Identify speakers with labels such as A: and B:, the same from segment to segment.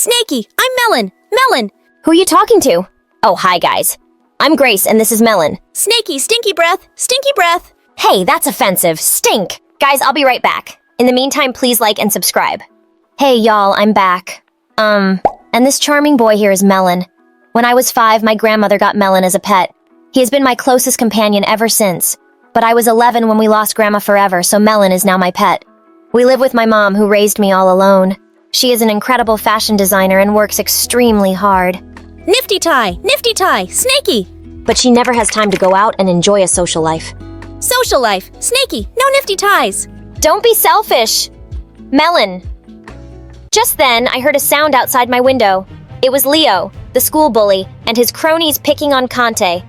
A: Snakey, I'm Melon. Melon!
B: Who are you talking to? Oh, hi guys. I'm Grace and this is Melon.
A: Snakey, stinky breath. Stinky breath.
B: Hey, that's offensive. Stink. Guys, I'll be right back. In the meantime, please like and subscribe. Hey y'all, I'm back. And this charming boy here is Melon. When I was 5, my grandmother got Melon as a pet. He has been my closest companion ever since. But I was 11 when we lost Grandma forever, so Melon is now my pet. We live with my mom, who raised me all alone. She is an incredible fashion designer and works extremely hard.
A: Nifty tie, Snakey.
B: But she never has time to go out and enjoy a social life.
A: Social life, Snakey, no nifty ties.
B: Don't be selfish. Melon. Just then, I heard a sound outside my window. It was Leo, the school bully, and his cronies picking on Conte.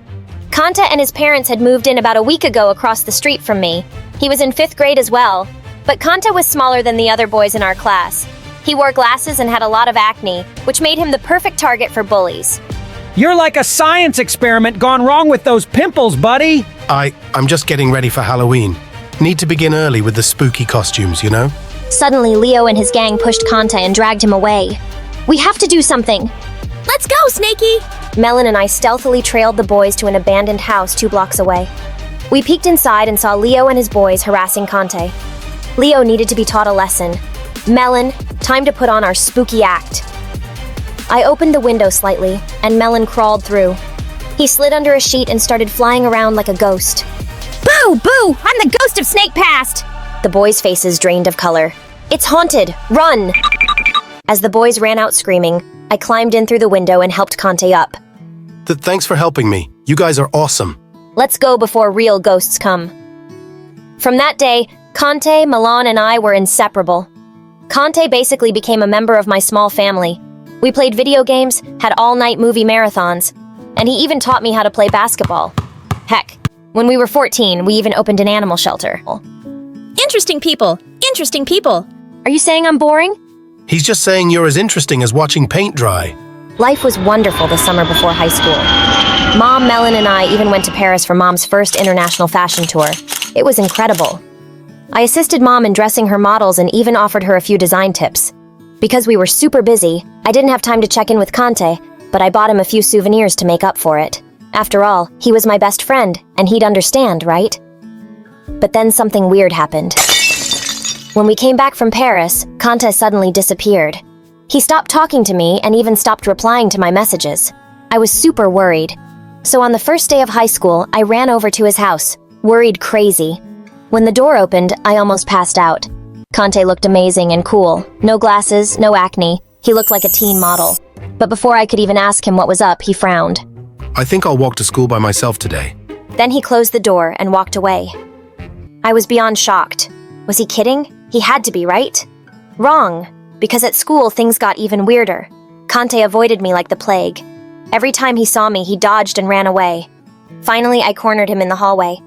B: Conte and his parents had moved in about a week ago across the street from me. He was in 5th grade as well, but Conte was smaller than the other boys in our class. He wore glasses and had a lot of acne, which made him the perfect target for bullies.
C: You're like a science experiment gone wrong with those pimples, buddy.
D: I'm just getting ready for Halloween. Need to begin early with the spooky costumes, you know?
B: Suddenly, Leo and his gang pushed Conte and dragged him away. We have to do something.
A: Let's go, Snakey.
B: Melon and I stealthily trailed the boys to an abandoned house 2 blocks away. We peeked inside and saw Leo and his boys harassing Conte. Leo needed to be taught a lesson. Melon, time to put on our spooky act. I opened the window slightly, and Melon crawled through. He slid under a sheet and started flying around like a ghost.
A: Boo, boo, I'm the ghost of Snake Past.
B: The boys' faces drained of color. It's haunted! Run! As the boys ran out screaming, I climbed in through the window and helped Conte up.
D: Thanks for helping me. You guys are awesome.
B: Let's go before real ghosts come. From that day, Conte, Milan, and I were inseparable. Conte basically became a member of my small family. We played video games, had all-night movie marathons, and he even taught me how to play basketball. Heck, when we were 14, we even opened an animal shelter.
A: Interesting people.
B: Are you saying I'm boring?
D: He's just saying you're as interesting as watching paint dry.
B: Life was wonderful the summer before high school. Mom, Melon, and I even went to Paris for Mom's first international fashion tour. It was incredible. I assisted Mom in dressing her models and even offered her a few design tips. Because we were super busy, I didn't have time to check in with Conte, but I bought him a few souvenirs to make up for it. After all, he was my best friend, and he'd understand, right? But then something weird happened. When we came back from Paris, Conte suddenly disappeared. He stopped talking to me and even stopped replying to my messages. I was super worried. So on the first day of high school, I ran over to his house, worried crazy. When the door opened, I almost passed out. Conte looked amazing and cool. No glasses, no acne. He looked like a teen model. But before I could even ask him what was up, he frowned.
D: I think I'll walk to school by myself today.
B: Then he closed the door and walked away. I was beyond shocked. Was he kidding? He had to be, right? Wrong, because at school things got even weirder. Conte avoided me like the plague. Every time he saw me, he dodged and ran away. Finally, I cornered him in the hallway.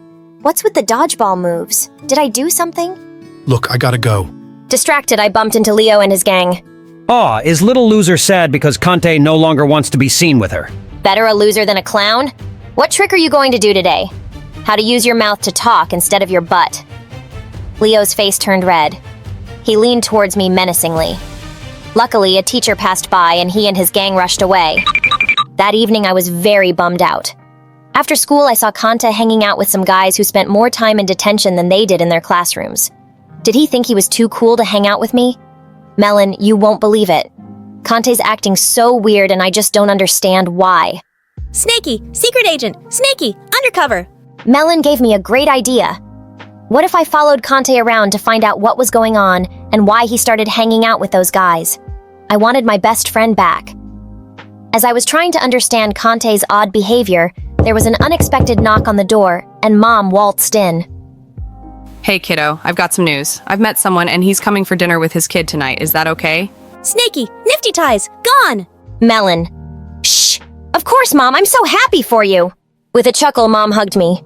B: What's with the dodgeball moves? Did I do something?
D: Look, I gotta go.
B: Distracted, I bumped into Leo and his gang.
C: Aw, is little loser sad because Conte no longer wants to be seen with her?
B: Better a loser than a clown? What trick are you going to do today? How to use your mouth to talk instead of your butt. Leo's face turned red. He leaned towards me menacingly. Luckily, a teacher passed by and he and his gang rushed away. That evening, I was very bummed out. After school, I saw Conte hanging out with some guys who spent more time in detention than they did in their classrooms. Did he think he was too cool to hang out with me? Melon, you won't believe it. Conte's acting so weird and I just don't understand why.
A: Snakey, secret agent. Snakey, undercover.
B: Melon gave me a great idea. What if I followed Conte around to find out what was going on and why he started hanging out with those guys? I wanted my best friend back. As I was trying to understand Conte's odd behavior, there was an unexpected knock on the door and Mom waltzed in.
E: Hey kiddo, I've got some news. I've met someone and he's coming for dinner with his kid tonight. Is that okay?
A: Snakey, nifty ties, gone.
B: Melon. Shh! Of course, Mom, I'm so happy for you! With a chuckle, Mom hugged me.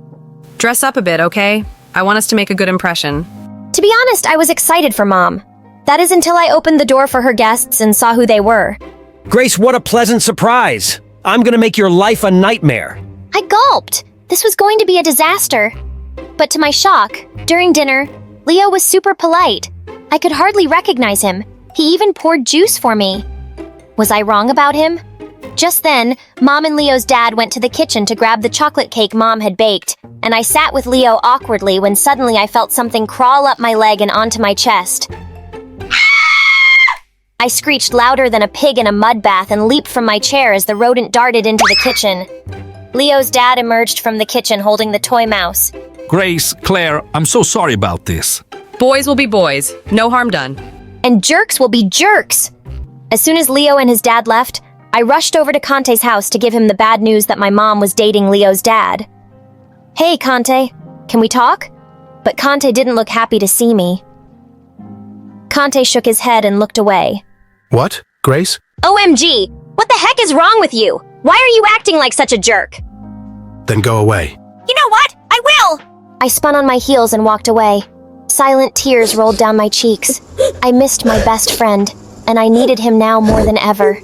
E: Dress up a bit, okay? I want us to make a good impression.
B: To be honest, I was excited for Mom. That is until I opened the door for her guests and saw who they were.
C: Grace, what a pleasant surprise! I'm gonna make your life a nightmare.
B: I gulped. This was going to be a disaster. But to my shock, during dinner, Leo was super polite. I could hardly recognize him. He even poured juice for me. Was I wrong about him? Just then, Mom and Leo's dad went to the kitchen to grab the chocolate cake Mom had baked, and I sat with Leo awkwardly when suddenly I felt something crawl up my leg and onto my chest. I screeched louder than a pig in a mud bath and leaped from my chair as the rodent darted into the kitchen. Leo's dad emerged from the kitchen holding the toy mouse.
F: Grace, Claire, I'm so sorry about this.
E: Boys will be boys. No harm done.
B: And jerks will be jerks! As soon as Leo and his dad left, I rushed over to Conte's house to give him the bad news that my mom was dating Leo's dad. Hey, Conte, can we talk? But Conte didn't look happy to see me. Conte shook his head and looked away.
D: What, Grace?
B: OMG! What the heck is wrong with you? Why are you acting like such a jerk?
D: Then go away.
A: You know what? I will!
B: I spun on my heels and walked away. Silent tears rolled down my cheeks. I missed my best friend, and I needed him now more than ever.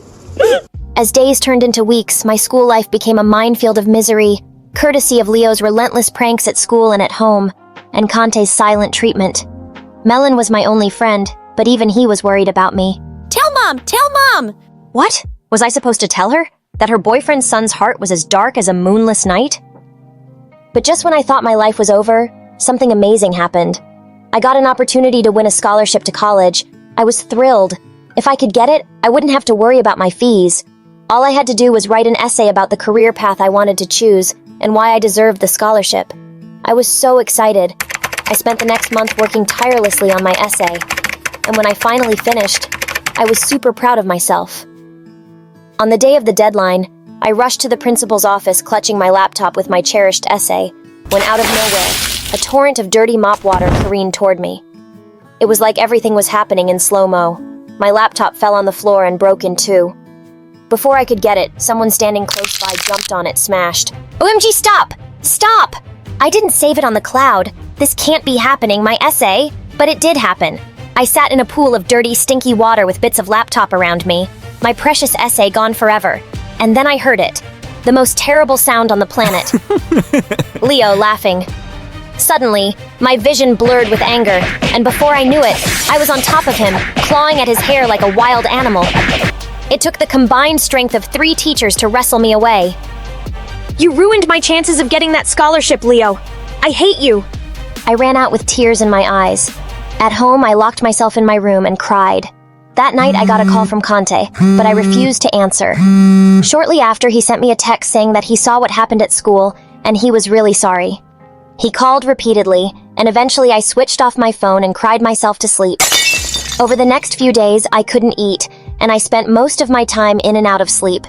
B: As days turned into weeks, my school life became a minefield of misery, courtesy of Leo's relentless pranks at school and at home, and Conte's silent treatment. Melon was my only friend, but even he was worried about me.
A: Tell Mom! Tell Mom!
B: What? Was I supposed to tell her? That her boyfriend's son's heart was as dark as a moonless night? But just when I thought my life was over, something amazing happened. I got an opportunity to win a scholarship to college. I was thrilled. If I could get it, I wouldn't have to worry about my fees. All I had to do was write an essay about the career path I wanted to choose and why I deserved the scholarship. I was so excited. I spent the next month working tirelessly on my essay. And when I finally finished, I was super proud of myself. On the day of the deadline, I rushed to the principal's office clutching my laptop with my cherished essay, when out of nowhere, a torrent of dirty mop water careened toward me. It was like everything was happening in slow-mo. My laptop fell on the floor and broke in two. Before I could get it, someone standing close by jumped on it, smashed. OMG, stop! Stop! I didn't save it on the cloud. This can't be happening, my essay. But it did happen. I sat in a pool of dirty, stinky water with bits of laptop around me. My precious essay gone forever. And then I heard it. The most terrible sound on the planet. Leo laughing. Suddenly, my vision blurred with anger, and before I knew it, I was on top of him, clawing at his hair like a wild animal. It took the combined strength of 3 teachers to wrestle me away. You ruined my chances of getting that scholarship, Leo. I hate you. I ran out with tears in my eyes. At home, I locked myself in my room and cried. That night, I got a call from Conte, but I refused to answer. Shortly after, he sent me a text saying that he saw what happened at school, and he was really sorry. He called repeatedly, and eventually I switched off my phone and cried myself to sleep. Over the next few days, I couldn't eat, and I spent most of my time in and out of sleep.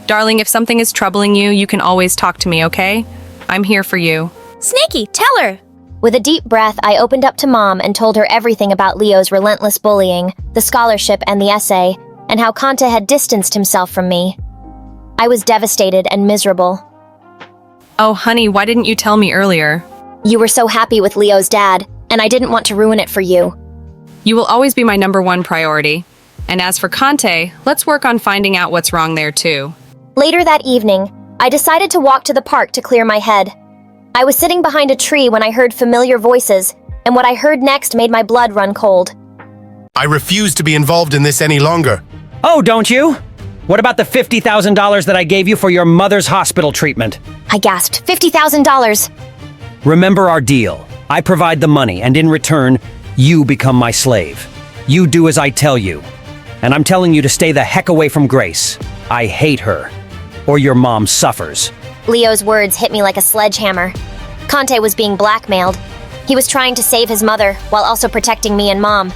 E: Darling, if something is troubling you, you can always talk to me, okay? I'm here for you.
A: Snaky, tell her!
B: With a deep breath, I opened up to Mom and told her everything about Leo's relentless bullying, the scholarship and the essay, and how Conte had distanced himself from me. I was devastated and miserable.
E: Oh, honey, why didn't you tell me earlier?
B: You were so happy with Leo's dad, and I didn't want to ruin it for you.
E: You will always be my #1 priority. And as for Conte, let's work on finding out what's wrong there too.
B: Later that evening, I decided to walk to the park to clear my head. I was sitting behind a tree when I heard familiar voices, and what I heard next made my blood run cold.
D: I refuse to be involved in this any longer.
C: Oh, don't you? What about the $50,000 that I gave you for your mother's hospital treatment?
B: I gasped, $50,000!
C: Remember our deal. I provide the money, and in return, you become my slave. You do as I tell you. And I'm telling you to stay the heck away from Grace. I hate her. Or your mom suffers.
B: Leo's words hit me like a sledgehammer. Conte was being blackmailed. He was trying to save his mother while also protecting me and Mom.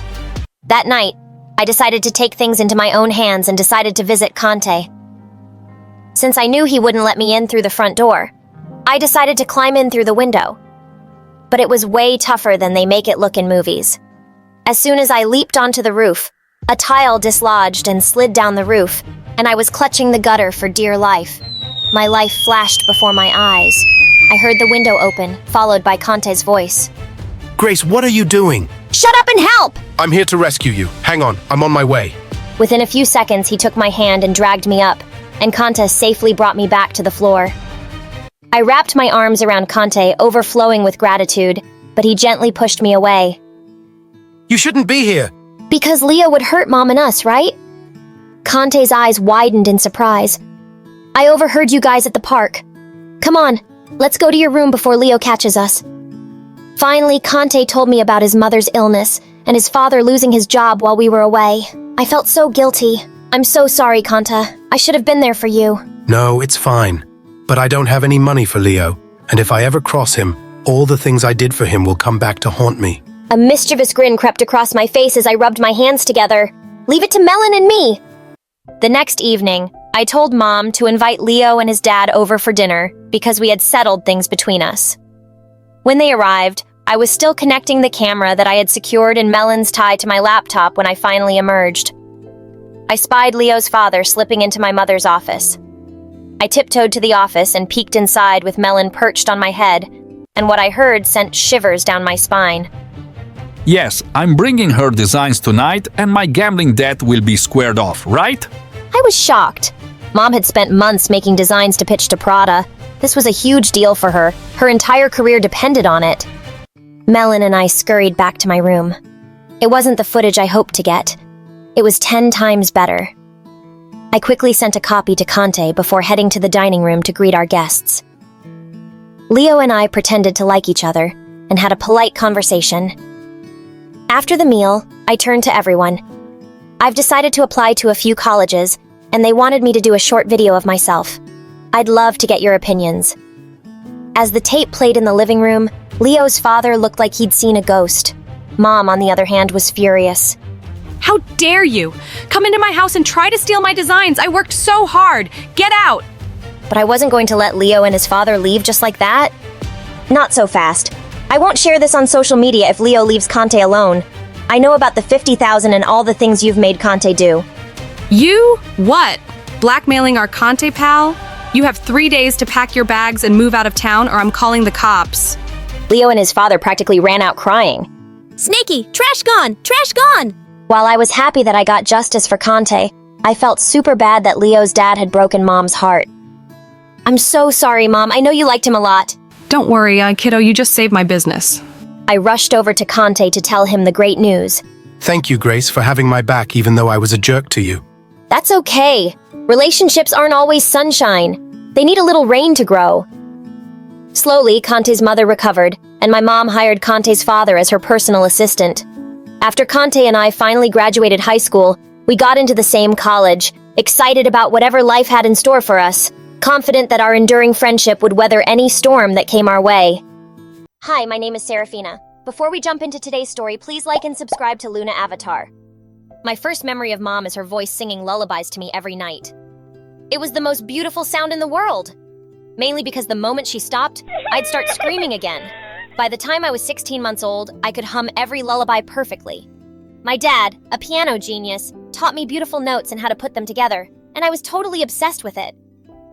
B: That night, I decided to take things into my own hands and decided to visit Conte. Since I knew he wouldn't let me in through the front door, I decided to climb in through the window. But it was way tougher than they make it look in movies. As soon as I leaped onto the roof, a tile dislodged and slid down the roof, and I was clutching the gutter for dear life. My life flashed before my eyes. I heard the window open, followed by Conte's voice.
D: Grace, what are you doing?
B: Shut up and help!
D: I'm here to rescue you. Hang on, I'm on my way.
B: Within a few seconds, he took my hand and dragged me up, and Conte safely brought me back to the floor. I wrapped my arms around Conte, overflowing with gratitude, but he gently pushed me away.
D: You shouldn't be here.
B: Because Leo would hurt Mom and us, right? Conte's eyes widened in surprise. I overheard you guys at the park. Come on, let's go to your room before Leo catches us. Finally, Conte told me about his mother's illness and his father losing his job while we were away. I felt so guilty. I'm so sorry, Conta. I should have been there for you.
D: No, it's fine. But I don't have any money for Leo, and if I ever cross him, all the things I did for him will come back to haunt me.
B: A mischievous grin crept across my face as I rubbed my hands together. Leave it to Melon and me. The next evening, I told Mom to invite Leo and his dad over for dinner because we had settled things between us. When they arrived, I was still connecting the camera that I had secured in Melon's tie to my laptop when I finally emerged. I spied Leo's father slipping into my mother's office. I tiptoed to the office and peeked inside with Melon perched on my head, and what I heard sent shivers down my spine.
F: Yes, I'm bringing her designs tonight and my gambling debt will be squared off, right?
B: I was shocked. Mom had spent months making designs to pitch to Prada. This was a huge deal for her. Her entire career depended on it. Melon and I scurried back to my room. It wasn't the footage I hoped to get. It was 10 times better. I quickly sent a copy to Conte before heading to the dining room to greet our guests. Leo and I pretended to like each other and had a polite conversation. After the meal, I turned to everyone. I've decided to apply to a few colleges, and they wanted me to do a short video of myself. I'd love to get your opinions. As the tape played in the living room, Leo's father looked like he'd seen a ghost. Mom, on the other hand, was furious.
E: How dare you! Come into my house and try to steal my designs! I worked so hard! Get out!
B: But I wasn't going to let Leo and his father leave just like that. Not so fast. I won't share this on social media if Leo leaves Conte alone. I know about the 50,000 and all the things you've made Conte do.
E: You? What? Blackmailing our Conte pal? You have 3 days to pack your bags and move out of town or I'm calling the cops.
B: Leo and his father practically ran out crying.
A: Snaky, trash gone! Trash gone!
B: While I was happy that I got justice for Conte, I felt super bad that Leo's dad had broken Mom's heart. I'm so sorry, Mom. I know you liked him a lot.
E: Don't worry, kiddo, you just saved my business.
B: I rushed over to Conte to tell him the great news.
D: Thank you, Grace, for having my back even though I was a jerk to you.
B: That's okay. Relationships aren't always sunshine. They need a little rain to grow. Slowly, Conte's mother recovered, and my mom hired Conte's father as her personal assistant. After Conte and I finally graduated high school, we got into the same college, excited about whatever life had in store for us, confident that our enduring friendship would weather any storm that came our way. Hi, my name is Serafina. Before we jump into today's story, please like and subscribe to Celica Avatar. My first memory of Mom is her voice singing lullabies to me every night. It was the most beautiful sound in the world. Mainly because the moment she stopped, I'd start screaming again. By the time I was 16 months old, I could hum every lullaby perfectly. My dad, a piano genius, taught me beautiful notes and how to put them together, and I was totally obsessed with it.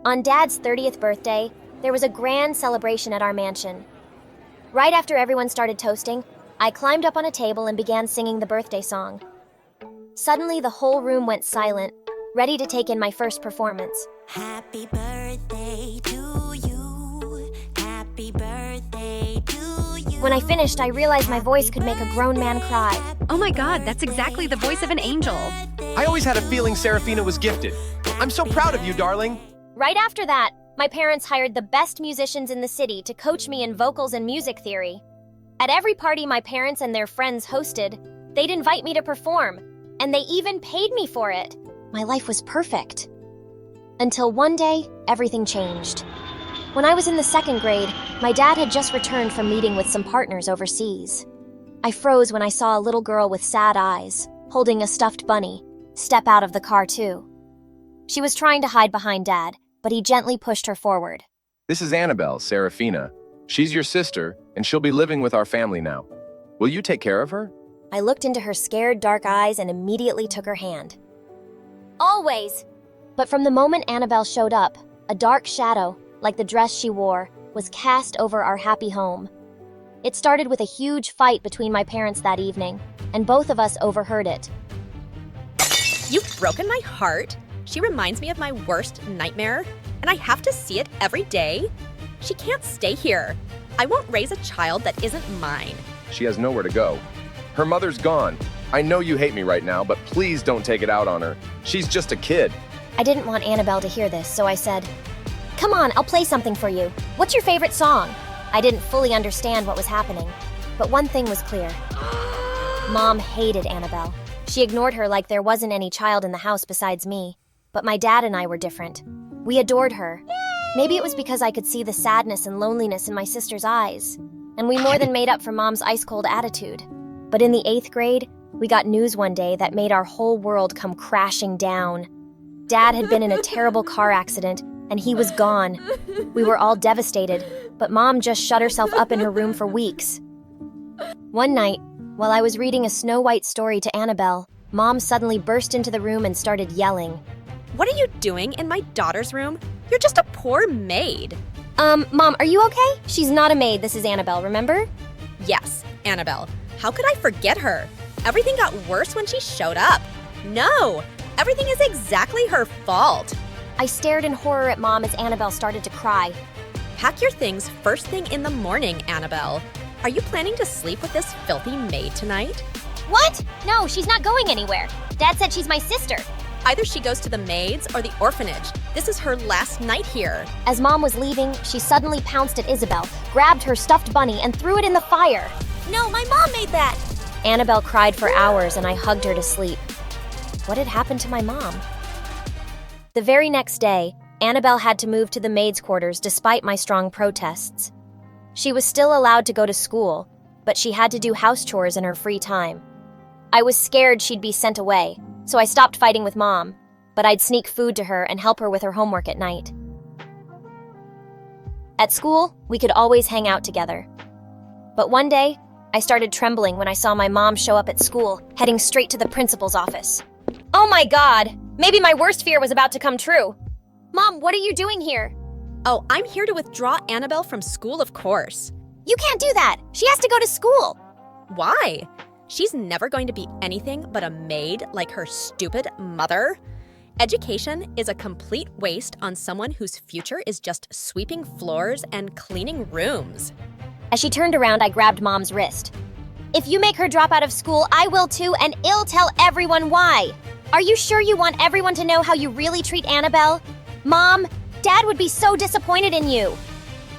B: On Dad's 30th birthday, there was a grand celebration at our mansion. Right after everyone started toasting, I climbed up on a table and began singing the birthday song. Suddenly, the whole room went silent, ready to take in my first performance.
G: Happy birthday to you. Happy birthday to you.
B: When I finished, I realized my voice could make a grown man cry.
E: Oh my god, that's exactly the voice of an angel.
H: I always had a feeling Serafina was gifted. I'm so proud of you, darling.
B: Right after that, my parents hired the best musicians in the city to coach me in vocals and music theory. At every party my parents and their friends hosted, they'd invite me to perform, and they even paid me for it. My life was perfect. Until one day, everything changed. When I was in the 2nd grade, my dad had just returned from meeting with some partners overseas. I froze when I saw a little girl with sad eyes, holding a stuffed bunny, step out of the car too. She was trying to hide behind Dad, but he gently pushed her forward.
H: This is Annabelle, Serafina. She's your sister, and she'll be living with our family now. Will you take care of her?
B: I looked into her scared, dark eyes and immediately took her hand. Always! But from the moment Annabelle showed up, a dark shadow, like the dress she wore, was cast over our happy home. It started with a huge fight between my parents that evening, and both of us overheard it.
A: You've broken my heart. She reminds me of my worst nightmare, and I have to see it every day. She can't stay here. I won't raise a child that isn't mine.
H: She has nowhere to go. Her mother's gone, I know you hate me right now, but please don't take it out on her. She's just a kid.
B: I didn't want Annabelle to hear this, so I said, "Come on, I'll play something for you. What's your favorite song?" I didn't fully understand what was happening, but one thing was clear. Mom hated Annabelle. She ignored her like there wasn't any child in the house besides me. But my dad and I were different. We adored her. Maybe it was because I could see the sadness and loneliness in my sister's eyes. And we more than made up for Mom's ice-cold attitude. But in the 8th grade, we got news one day that made our whole world come crashing down. Dad had been in a terrible car accident, and he was gone. We were all devastated, but Mom just shut herself up in her room for weeks. One night, while I was reading a Snow White story to Annabelle, Mom suddenly burst into the room and started yelling.
A: What are you doing in my daughter's room? You're just a poor maid.
B: Mom, are you okay? She's not a maid, this is Annabelle, remember?
A: Yes, Annabelle. How could I forget her? Everything got worse when she showed up. No, everything is exactly her fault.
B: I stared in horror at Mom as Annabelle started to cry.
A: Pack your things first thing in the morning, Annabelle. Are you planning to sleep with this filthy maid tonight?
B: What? No, she's not going anywhere. Dad said she's my sister.
A: Either she goes to the maids or the orphanage. This is her last night here.
B: As Mom was leaving, she suddenly pounced at Isabel, grabbed her stuffed bunny, and threw it in the fire.
A: No, my mom made that.
B: Annabelle cried for hours and I hugged her to sleep. What had happened to my mom? The very next day, Annabelle had to move to the maids' quarters despite my strong protests. She was still allowed to go to school, but she had to do house chores in her free time. I was scared she'd be sent away, so I stopped fighting with Mom, but I'd sneak food to her and help her with her homework at night. At school, we could always hang out together. But one day, I started trembling when I saw my mom show up at school, heading straight to the principal's office. Oh my God! Maybe my worst fear was about to come true. Mom, what are you doing here?
A: Oh, I'm here to withdraw Annabelle from school, of course.
B: You can't do that! She has to go to school!
A: Why? She's never going to be anything but a maid like her stupid mother. Education is a complete waste on someone whose future is just sweeping floors and cleaning rooms.
B: As she turned around, I grabbed Mom's wrist. If you make her drop out of school, I will too, and I'll tell everyone why. Are you sure you want everyone to know how you really treat Annabelle? Mom, Dad would be so disappointed in you.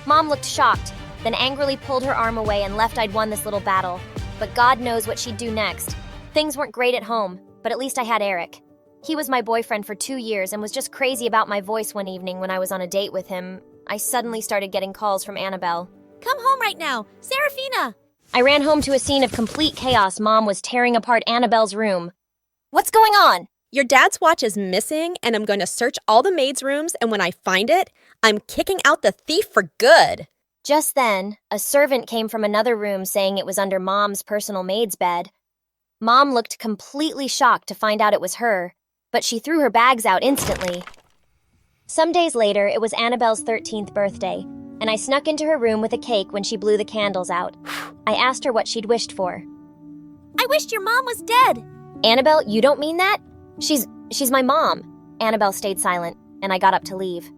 B: Mom looked shocked, then angrily pulled her arm away and left I'd won this little battle. But God knows what she'd do next. Things weren't great at home, but at least I had Eric. He was my boyfriend for 2 years and was just crazy about my voice one evening when I was on a date with him. I suddenly started getting calls from Annabelle.
A: Come home right now, Serafina!
B: I ran home to a scene of complete chaos. Mom was tearing apart Annabelle's room. What's going on?
A: Your dad's watch is missing, and I'm going to search all the maids' rooms, and when I find it, I'm kicking out the thief for good.
B: Just then, a servant came from another room saying it was under Mom's personal maid's bed. Mom looked completely shocked to find out it was her, but she threw her bags out instantly. Some days later, it was Annabelle's 13th birthday, and I snuck into her room with a cake when she blew the candles out. I asked her what she'd wished for.
A: I wished your mom was dead.
B: Annabelle, you don't mean that? She's my mom. Annabelle stayed silent, and I got up to leave.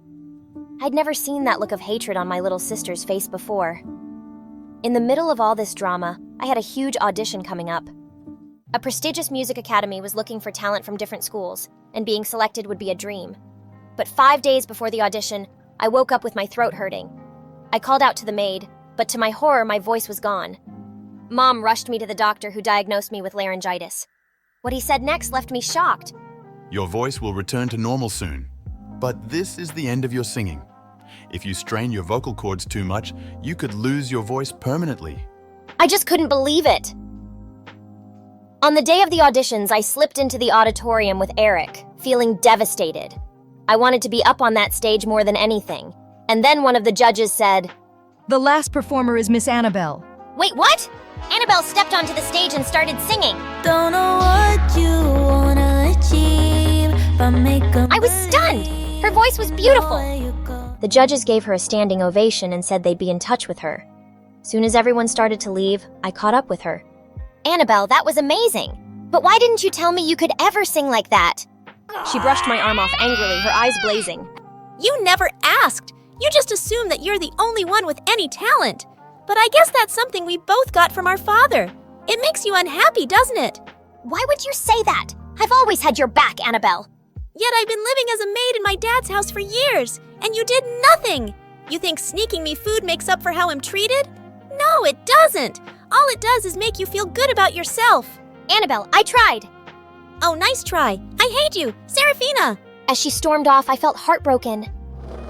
B: I'd never seen that look of hatred on my little sister's face before. In the middle of all this drama, I had a huge audition coming up. A prestigious music academy was looking for talent from different schools, and being selected would be a dream. But 5 days before the audition, I woke up with my throat hurting. I called out to the maid, but to my horror, my voice was gone. Mom rushed me to the doctor who diagnosed me with laryngitis. What he said next left me shocked.
I: Your voice will return to normal soon, but this is the end of your singing. If you strain your vocal cords too much, you could lose your voice permanently.
B: I just couldn't believe it. On the day of the auditions, I slipped into the auditorium with Eric, feeling devastated. I wanted to be up on that stage more than anything. And then one of the judges said,
J: "The last performer is Miss Annabelle."
B: Wait, what? Annabelle stepped onto the stage and started singing.
G: Don't know what you wanna achieve, but make a
B: I was stunned. Her voice was beautiful. The judges gave her a standing ovation and said they'd be in touch with her. Soon as everyone started to leave, I caught up with her. Annabelle, that was amazing. But why didn't you tell me you could ever sing like that? She brushed my arm off angrily, her eyes blazing.
A: You never asked. You just assume that you're the only one with any talent. But I guess that's something we both got from our father. It makes you unhappy, doesn't it?
B: Why would you say that? I've always had your back, Annabelle.
A: Yet I've been living as a maid in my dad's house for years, and you did nothing! You think sneaking me food makes up for how I'm treated? No, it doesn't! All it does is make you feel good about yourself.
B: Annabelle, I tried.
A: Oh, nice try. I hate you, Serafina!
B: As she stormed off, I felt heartbroken.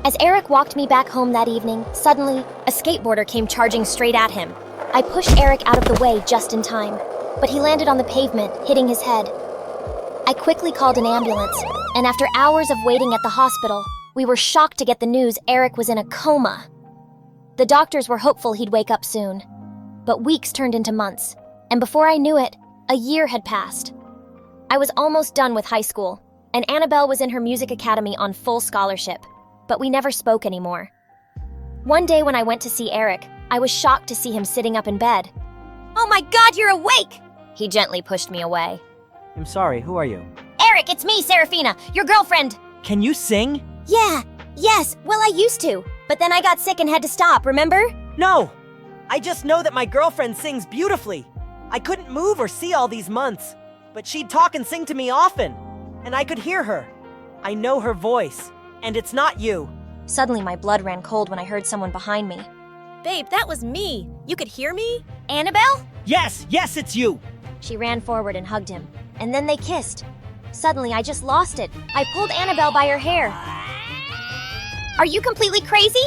B: As Eric walked me back home that evening, suddenly, a skateboarder came charging straight at him. I pushed Eric out of the way just in time, but he landed on the pavement, hitting his head. I quickly called an ambulance, and after hours of waiting at the hospital, we were shocked to get the news Eric was in a coma. The doctors were hopeful he'd wake up soon, but weeks turned into months, and before I knew it, a year had passed. I was almost done with high school, and Annabelle was in her music academy on full scholarship, but we never spoke anymore. One day when I went to see Eric, I was shocked to see him sitting up in bed.
K: Oh my God, you're awake!
B: He gently pushed me away.
L: I'm sorry, who are you?
K: Eric, it's me, Serafina, your girlfriend!
L: Can you sing?
K: Yes, well I used to, but then I got sick and had to stop, remember?
L: No! I just know that my girlfriend sings beautifully. I couldn't move or see all these months, but she'd talk and sing to me often, and I could hear her. I know her voice, and it's not you.
B: Suddenly my blood ran cold when I heard someone behind me.
A: Babe, that was me. You could hear me?
K: Annabelle?
L: Yes, it's you!
B: She ran forward and hugged him, and then they kissed. Suddenly, I just lost it. I pulled Annabelle by her hair.
K: Are you completely crazy?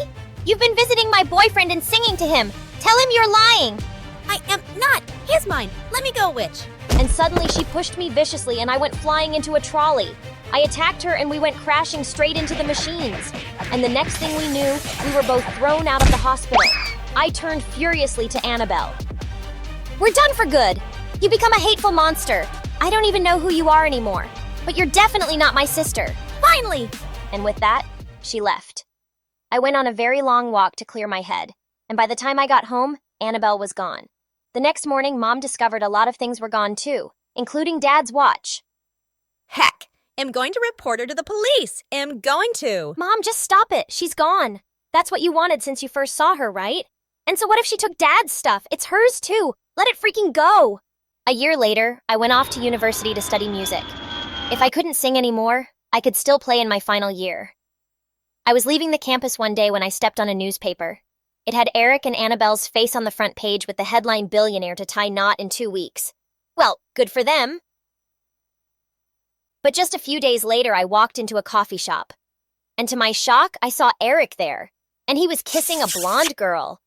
K: You've been visiting my boyfriend and singing to him. Tell him you're lying.
A: I am not. He's mine. Let me go, witch.
B: And suddenly she pushed me viciously and I went flying into a trolley. I attacked her and we went crashing straight into the machines. And the next thing we knew, we were both thrown out of the hospital. I turned furiously to Annabelle.
K: We're done for good. You become a hateful monster. I don't even know who you are anymore. But you're definitely not my sister.
A: Finally!
B: And with that, she left. I went on a very long walk to clear my head. And by the time I got home, Annabelle was gone. The next morning, Mom discovered a lot of things were gone too, including Dad's watch.
A: Heck! I'm going to report her to the police. I'm going to.
B: Mom, just stop it. She's gone. That's what you wanted since you first saw her, right? And so what if she took Dad's stuff? It's hers too. Let it freaking go. A year later, I went off to university to study music. If I couldn't sing anymore, I could still play in my final year. I was leaving the campus one day when I stepped on a newspaper. It had Eric and Annabelle's face on the front page with the headline "Billionaire to tie knot in 2 weeks." Well, good for them. But just a few days later, I walked into a coffee shop. And to my shock, I saw Eric there. And he was kissing a blonde girl.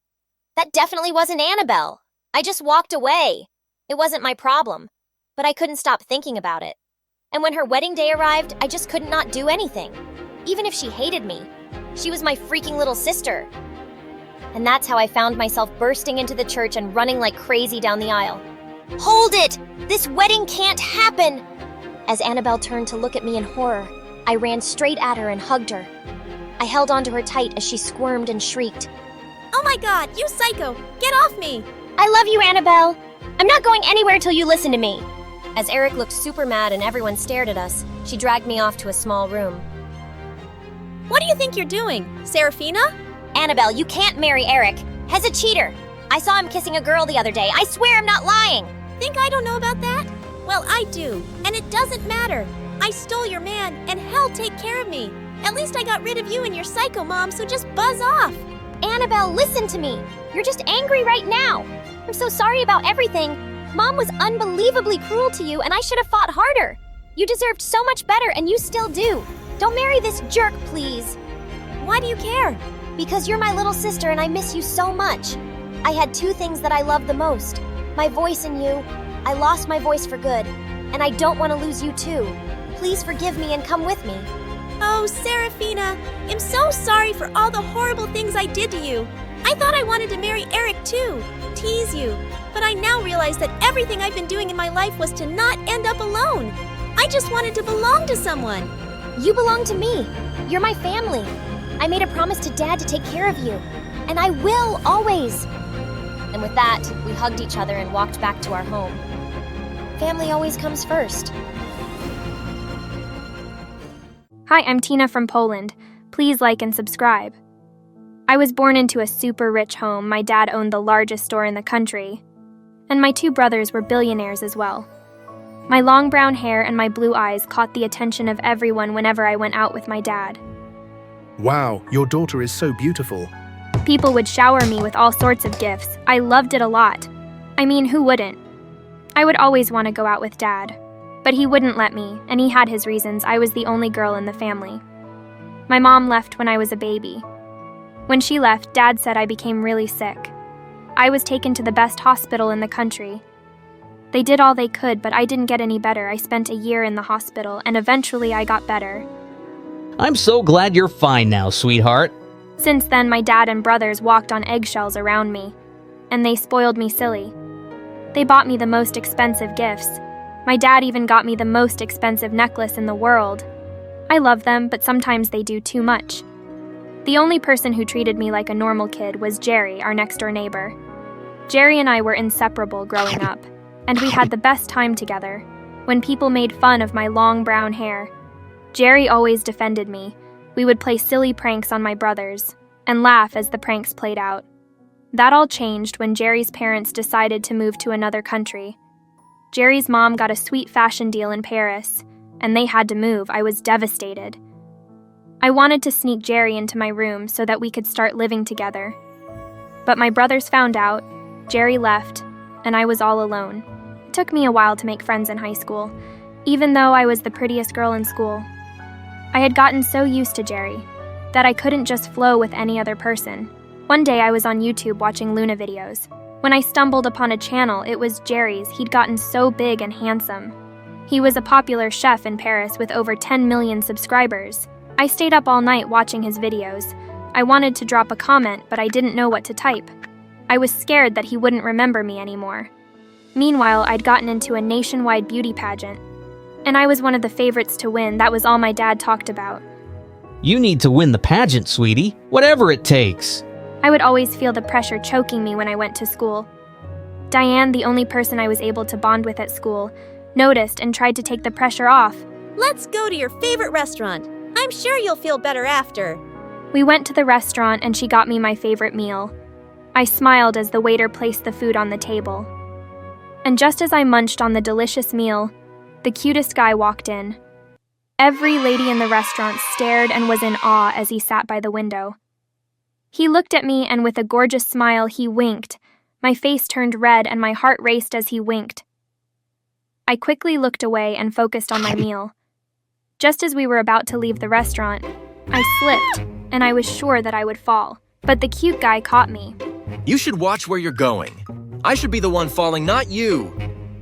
B: That definitely wasn't Annabelle. I just walked away. It wasn't my problem. But I couldn't stop thinking about it. And when her wedding day arrived, I just could not do anything. Even if she hated me. She was my freaking little sister. And that's how I found myself bursting into the church and running like crazy down the aisle.
K: Hold it! This wedding can't happen!
B: As Annabelle turned to look at me in horror, I ran straight at her and hugged her. I held onto her tight as she squirmed and shrieked.
A: Oh my God, you psycho! Get off me!
K: I love you, Annabelle. I'm not going anywhere till you listen to me.
B: As Eric looked super mad and everyone stared at us, she dragged me off to a small room.
A: What do you think you're doing, Serafina?
K: Annabelle, you can't marry Eric. He's a cheater. I saw him kissing a girl the other day. I swear I'm not lying.
A: Think I don't know about that? Well, I do, and it doesn't matter. I stole your man, and hell take care of me. At least I got rid of you and your psycho mom, so just buzz off.
K: Annabelle, listen to me. You're just angry right now. I'm so sorry about everything. Mom was unbelievably cruel to you, and I should have fought harder. You deserved so much better, and you still do. Don't marry this jerk, please.
A: Why do you care?
B: Because you're my little sister and I miss you so much. I had 2 things that I loved the most. My voice and you. I lost my voice for good. And I don't want to lose you too. Please forgive me and come with me.
A: Oh, Serafina, I'm so sorry for all the horrible things I did to you. I thought I wanted to marry Eric too, tease you. But I now realize that everything I've been doing in my life was to not end up alone. I just wanted to belong to someone.
B: You belong to me. You're my family. I made a promise to Dad to take care of you. And I will, always. And with that, we hugged each other and walked back to our home. Family always comes first.
M: Hi, I'm Tina from Poland. Please like and subscribe. I was born into a super rich home. My dad owned the largest store in the country. And my 2 brothers were billionaires as well. My long brown hair and my blue eyes caught the attention of everyone whenever I went out with my dad.
D: Wow, your daughter is so beautiful.
M: People would shower me with all sorts of gifts. I loved it a lot. I mean, who wouldn't? I would always want to go out with Dad. But he wouldn't let me, and he had his reasons. I was the only girl in the family. My mom left when I was a baby. When she left, Dad said I became really sick. I was taken to the best hospital in the country. They did all they could, but I didn't get any better. I spent a year in the hospital, and eventually I got better.
N: I'm so glad you're fine now, sweetheart.
M: Since then, my dad and brothers walked on eggshells around me, and they spoiled me silly. They bought me the most expensive gifts. My dad even got me the most expensive necklace in the world. I love them, but sometimes they do too much. The only person who treated me like a normal kid was Jerry, our next-door neighbor. Jerry and I were inseparable growing up, and we had the best time together. When people made fun of my long brown hair, Jerry always defended me. We would play silly pranks on my brothers and laugh as the pranks played out. That all changed when Jerry's parents decided to move to another country. Jerry's mom got a sweet fashion deal in Paris, and they had to move. I was devastated. I wanted to sneak Jerry into my room so that we could start living together. But my brothers found out, Jerry left, and I was all alone. It took me a while to make friends in high school, even though I was the prettiest girl in school. I had gotten so used to Jerry that I couldn't just flow with any other person. One day I was on YouTube watching Luna videos. When I stumbled upon a channel, it was Jerry's. He'd gotten so big and handsome. He was a popular chef in Paris with over 10 million subscribers. I stayed up all night watching his videos. I wanted to drop a comment, but I didn't know what to type. I was scared that he wouldn't remember me anymore. Meanwhile, I'd gotten into a nationwide beauty pageant, and I was one of the favorites to win. That was all my dad talked about.
N: You need to win the pageant, sweetie. Whatever it takes.
M: I would always feel the pressure choking me when I went to school. Diane, the only person I was able to bond with at school, noticed and tried to take the pressure off.
A: Let's go to your favorite restaurant. I'm sure you'll feel better after.
M: We went to the restaurant and she got me my favorite meal. I smiled as the waiter placed the food on the table. And just as I munched on the delicious meal, the cutest guy walked in. Every lady in the restaurant stared and was in awe as he sat by the window. He looked at me and with a gorgeous smile he winked. My face turned red and my heart raced as he winked. I quickly looked away and focused on my meal. Just as we were about to leave the restaurant, I slipped and I was sure that I would fall. But the cute guy caught me.
O: You should watch where you're going. I should be the one falling, not you.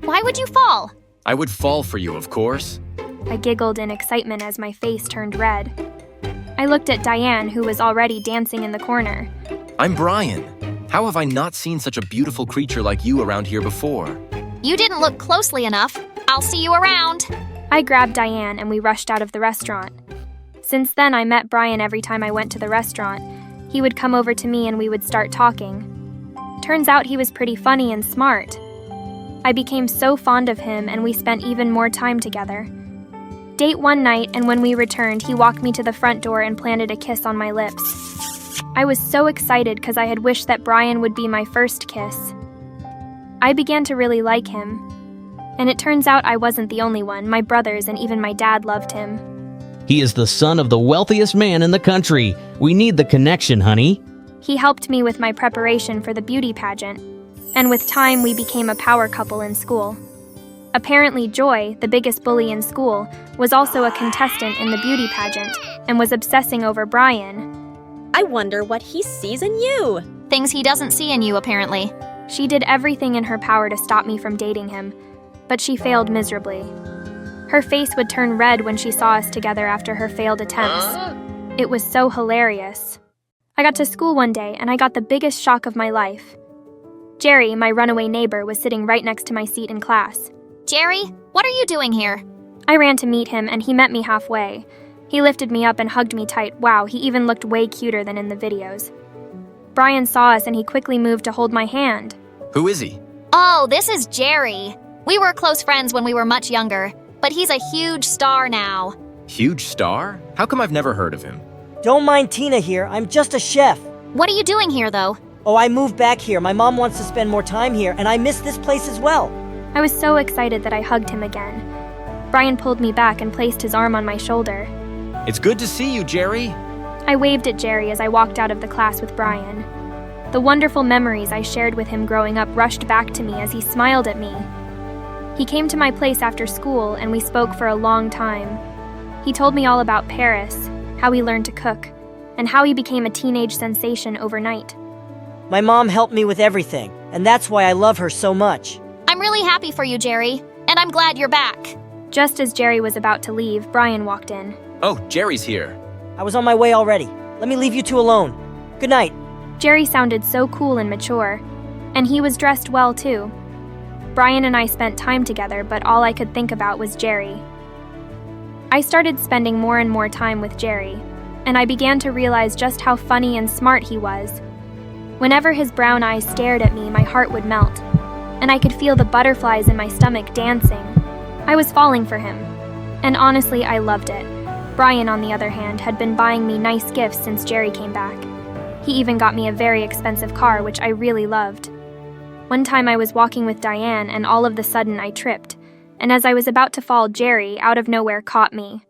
K: Why would you fall?
O: I would fall for you, of course.
M: I giggled in excitement as my face turned red. I looked at Diane, who was already dancing in the corner.
O: I'm Brian. How have I not seen such a beautiful creature like you around here before?
K: You didn't look closely enough. I'll see you around.
M: I grabbed Diane and we rushed out of the restaurant. Since then, I met Brian every time I went to the restaurant. He would come over to me and we would start talking. Turns out he was pretty funny and smart. I became so fond of him and we spent even more time together. Date one night, and when we returned, he walked me to the front door and planted a kiss on my lips. I was so excited because I had wished that Brian would be my first kiss. I began to really like him. And it turns out I wasn't the only one. My brothers and even my dad loved him.
N: He is the son of the wealthiest man in the country. We need the connection, honey.
M: He helped me with my preparation for the beauty pageant. And with time, we became a power couple in school. Apparently, Joy, the biggest bully in school, was also a contestant in the beauty pageant and was obsessing over Brian.
A: I wonder what he sees in you.
K: Things he doesn't see in you, apparently.
M: She did everything in her power to stop me from dating him, but she failed miserably. Her face would turn red when she saw us together after her failed attempts. It was so hilarious. I got to school one day and I got the biggest shock of my life. Jerry, my runaway neighbor, was sitting right next to my seat in class.
K: Jerry, what are you doing here?
M: I ran to meet him and he met me halfway. He lifted me up and hugged me tight. Wow, he even looked way cuter than in the videos. Brian saw us and he quickly moved to hold my hand.
O: Who is he?
K: Oh, this is Jerry. We were close friends when we were much younger, but he's a huge star now.
O: Huge star? How come I've never heard of him?
L: Don't mind Tina here, I'm just a chef.
K: What are you doing here, though?
L: Oh, I moved back here. My mom wants to spend more time here, and I miss this place as well.
M: I was so excited that I hugged him again. Brian pulled me back and placed his arm on my shoulder.
O: It's good to see you, Jerry.
M: I waved at Jerry as I walked out of the class with Brian. The wonderful memories I shared with him growing up rushed back to me as he smiled at me. He came to my place after school and we spoke for a long time. He told me all about Paris, how he learned to cook, and how he became a teenage sensation overnight.
L: My mom helped me with everything, and that's why I love her so much.
K: I'm really happy for you, Jerry, and I'm glad you're back.
M: Just as Jerry was about to leave, Brian walked in.
O: Oh, Jerry's here.
L: I was on my way already. Let me leave you two alone. Good night.
M: Jerry sounded so cool and mature, and he was dressed well too. Brian and I spent time together, but all I could think about was Jerry. I started spending more and more time with Jerry, and I began to realize just how funny and smart he was. Whenever his brown eyes stared at me, my heart would melt, and I could feel the butterflies in my stomach dancing. I was falling for him, and honestly, I loved it. Brian, on the other hand, had been buying me nice gifts since Jerry came back. He even got me a very expensive car, which I really loved. One time I was walking with Diane, and all of a sudden I tripped, and as I was about to fall, Jerry, out of nowhere, caught me.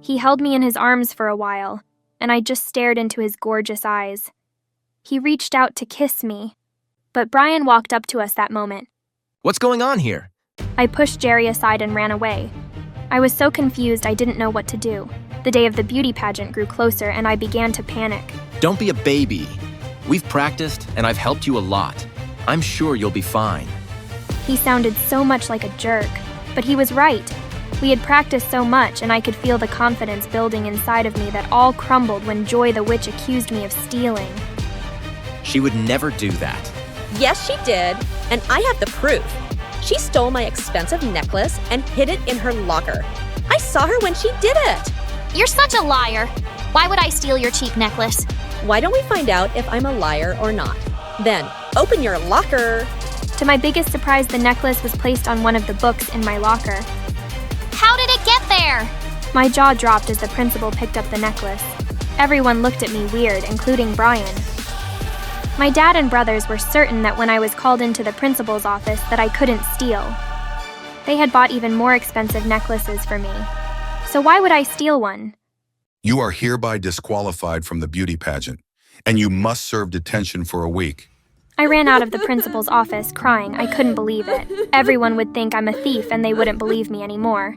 M: He held me in his arms for a while, and I just stared into his gorgeous eyes. He reached out to kiss me, but Brian walked up to us that moment.
O: What's going on here?
M: I pushed Jerry aside and ran away. I was so confused I didn't know what to do. The day of the beauty pageant grew closer and I began to panic.
O: Don't be a baby. We've practiced and I've helped you a lot. I'm sure you'll be fine.
M: He sounded so much like a jerk, but he was right. We had practiced so much and I could feel the confidence building inside of me that all crumbled when Joy the witch accused me of stealing.
O: She would never do that.
A: Yes, she did, and I have the proof. She stole my expensive necklace and hid it in her locker. I saw her when she did it.
K: You're such a liar. Why would I steal your cheap necklace?
A: Why don't we find out if I'm a liar or not? Then, open your locker.
M: To my biggest surprise, the necklace was placed on one of the books in my locker.
K: How did it get there?
M: My jaw dropped as the principal picked up the necklace. Everyone looked at me weird, including Brian. My dad and brothers were certain that when I was called into the principal's office that I couldn't steal. They had bought even more expensive necklaces for me. So why would I steal one?
P: You are hereby disqualified from the beauty pageant, and you must serve detention for a week.
M: I ran out of the principal's office crying. I couldn't believe it. Everyone would think I'm a thief and they wouldn't believe me anymore.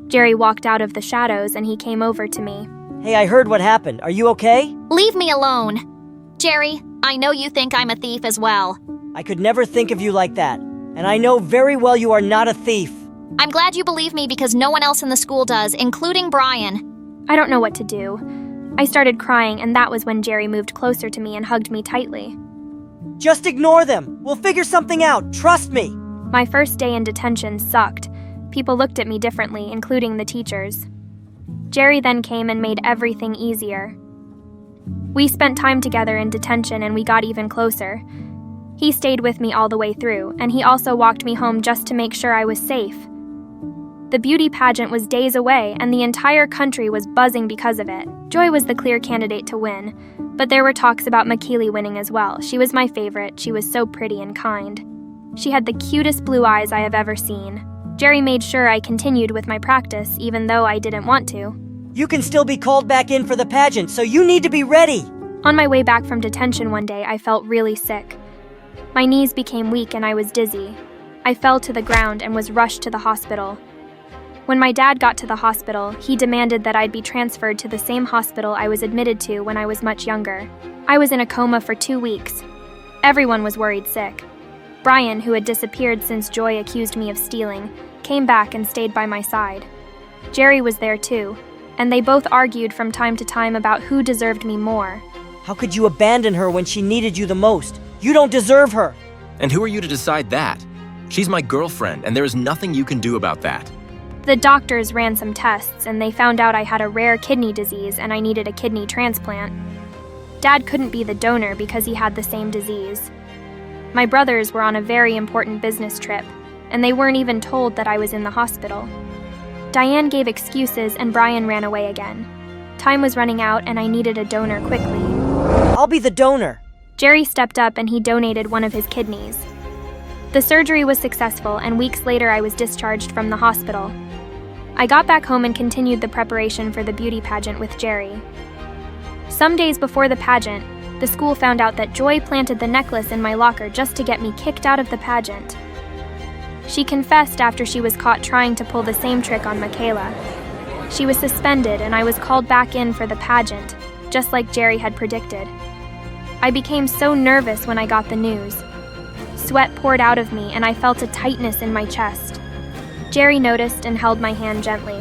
M: Jerry walked out of the shadows and he came over to me.
L: Hey, I heard what happened. Are you okay?
K: Leave me alone. Jerry, I know you think I'm a thief as well.
L: I could never think of you like that. And I know very well you are not a thief.
K: I'm glad you believe me because no one else in the school does, including Brian.
M: I don't know what to do. I started crying, and that was when Jerry moved closer to me and hugged me tightly.
L: Just ignore them. We'll figure something out. Trust me.
M: My first day in detention sucked. People looked at me differently, including the teachers. Jerry then came and made everything easier. We spent time together in detention and we got even closer. He stayed with me all the way through, and he also walked me home just to make sure I was safe. The beauty pageant was days away, and the entire country was buzzing because of it. Joy was the clear candidate to win, but there were talks about McKeely winning as well. She was my favorite. She was so pretty and kind. She had the cutest blue eyes I have ever seen. Jerry made sure I continued with my practice, even though I didn't want to.
L: You can still be called back in for the pageant, so you need to be ready.
M: On my way back from detention one day, I felt really sick. My knees became weak and I was dizzy. I fell to the ground and was rushed to the hospital. When my dad got to the hospital, he demanded that I'd be transferred to the same hospital I was admitted to when I was much younger. I was in a coma for 2 weeks. Everyone was worried sick. Brian, who had disappeared since Joy accused me of stealing, came back and stayed by my side. Jerry was there too, and they both argued from time to time about who deserved me more.
L: How could you abandon her when she needed you the most? You don't deserve her.
O: And who are you to decide that? She's my girlfriend, and there is nothing you can do about that.
M: The doctors ran some tests, and they found out I had a rare kidney disease and I needed a kidney transplant. Dad couldn't be the donor because he had the same disease. My brothers were on a very important business trip, and they weren't even told that I was in the hospital. Diane gave excuses and Brian ran away again. Time was running out and I needed a donor quickly.
L: I'll be the donor.
M: Jerry stepped up and he donated one of his kidneys. The surgery was successful, and weeks later I was discharged from the hospital. I got back home and continued the preparation for the beauty pageant with Jerry. Some days before the pageant, the school found out that Joy planted the necklace in my locker just to get me kicked out of the pageant. She confessed after she was caught trying to pull the same trick on Michaela. She was suspended, and I was called back in for the pageant, just like Jerry had predicted. I became so nervous when I got the news. Sweat poured out of me, and I felt a tightness in my chest. Jerry noticed and held my hand gently.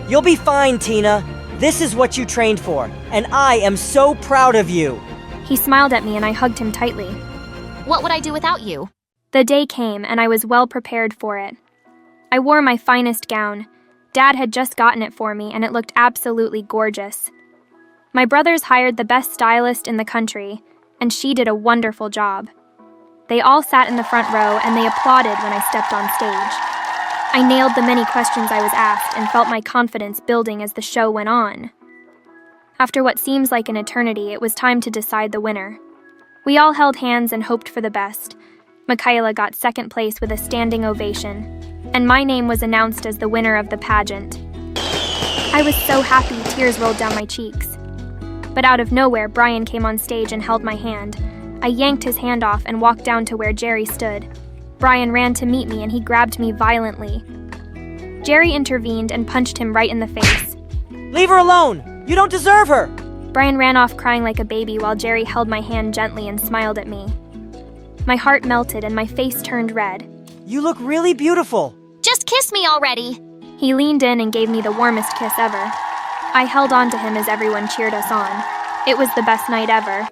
L: You'll be fine, Tina. This is what you trained for, and I am so proud of you.
M: He smiled at me, and I hugged him tightly.
K: What would I do without you?
M: The day came, and I was well prepared for it. I wore my finest gown. Dad had just gotten it for me, and it looked absolutely gorgeous. My brothers hired the best stylist in the country, and she did a wonderful job. They all sat in the front row, and they applauded when I stepped on stage. I nailed the many questions I was asked and felt my confidence building as the show went on. After what seems like an eternity, it was time to decide the winner. We all held hands and hoped for the best. Michaela got second place with a standing ovation, and my name was announced as the winner of the pageant. I was so happy, tears rolled down my cheeks. But out of nowhere, Brian came on stage and held my hand. I yanked his hand off and walked down to where Jerry stood. Brian ran to meet me, and he grabbed me violently. Jerry intervened and punched him right in the face.
L: Leave her alone! You don't deserve her!
M: Brian ran off crying like a baby while Jerry held my hand gently and smiled at me. My heart melted and my face turned red.
L: You look really beautiful.
K: Just kiss me already.
M: He leaned in and gave me the warmest kiss ever. I held on to him as everyone cheered us on. It was the best night ever.